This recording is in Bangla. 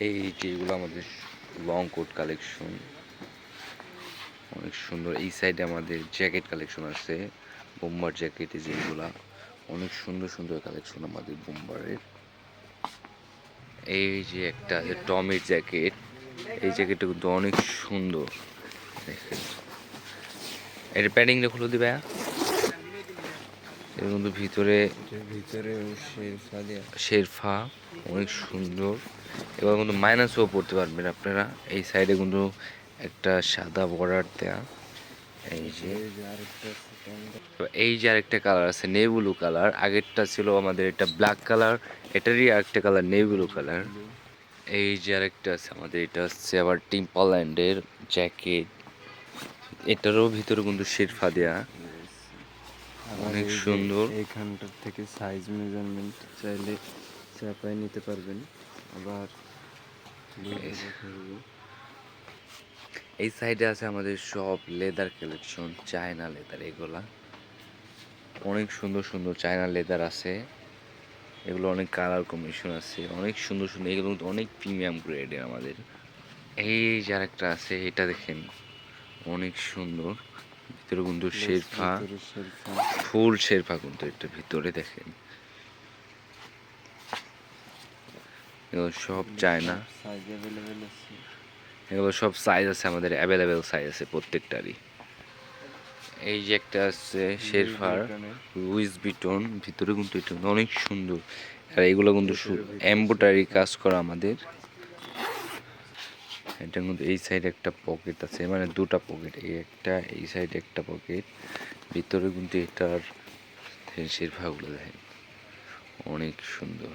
এই যেগুলো আমাদের লং কোট কালেকশন, অনেক সুন্দর। এই সাইডে আমাদের জ্যাকেট কালেকশন আছে, বোম্বার জ্যাকেট, যেগুলা অনেক সুন্দর সুন্দর কালেকশন আমাদের বোম্বারের। এই যে একটা আছে টমির জ্যাকেট, এই জ্যাকেটটা কিন্তু অনেক সুন্দর। দেখেন এটা প্যাডিংটা খুলে দিবে, এর মধ্যে ভিতরে শেরফা অনেক সুন্দর। এবার কিন্তু মাইনাসও পড়তে পারবেন আপনারা। এই সাইডে কিন্তু একটা সাদা বর্ডার দেয়া। এই যে আরেকটা কালার আছে নেভি কালার, আগেরটা ছিল আমাদের এটা ব্ল্যাক কালার, এটারই আরেকটা কালার নেভি কালার। এই যে আরেকটা আছে আমাদের, এটা হচ্ছে আবার টিম্পাল্যান্ডের জ্যাকেট, এটারও ভিতরে কিন্তু শেরফা দেয়া, অনেক সুন্দর। এইখানটার থেকে সাইজ মেজারমেন্ট চাইলে চাপায় নিতে পারবেন। আবার এই সাইডে আছে আমাদের সব লেদার কালেকশন, চায়না লেদার, এগুলা অনেক সুন্দর সুন্দর চায়না লেদার আছে। এগুলো অনেক কালার কম্বিনেশন আছে, অনেক সুন্দর সুন্দর। এগুলো কিন্তু অনেক প্রিমিয়াম গ্রেডের আমাদের। এই যে আরেকটা আছে, এটা দেখেন অনেক সুন্দর, ভিতরে কিন্তু শেরফা, ফুল শেরফা কিন্তু এটার ভিতরে দেখেন। এগুলো সব চায়না, এগুলো সব সাইজ আছে আমাদের, অ্যাভেলেবেল সাইজ আছে প্রত্যেকটারই। এই যে একটা আছে শেরফার লুইস বিটন, ভিতরে কিন্তু এটা অনেক সুন্দর। আর এগুলো কিন্তু এমব্রয়ডারি কাজ করা আমাদের। এটা কিন্তু এই সাইডে একটা পকেট আছে, মানে দুটা পকেট, এই একটা, এই সাইডে একটা পকেট। ভিতরে কিন্তু এটার শেরফাগুলো দেখেন অনেক সুন্দর।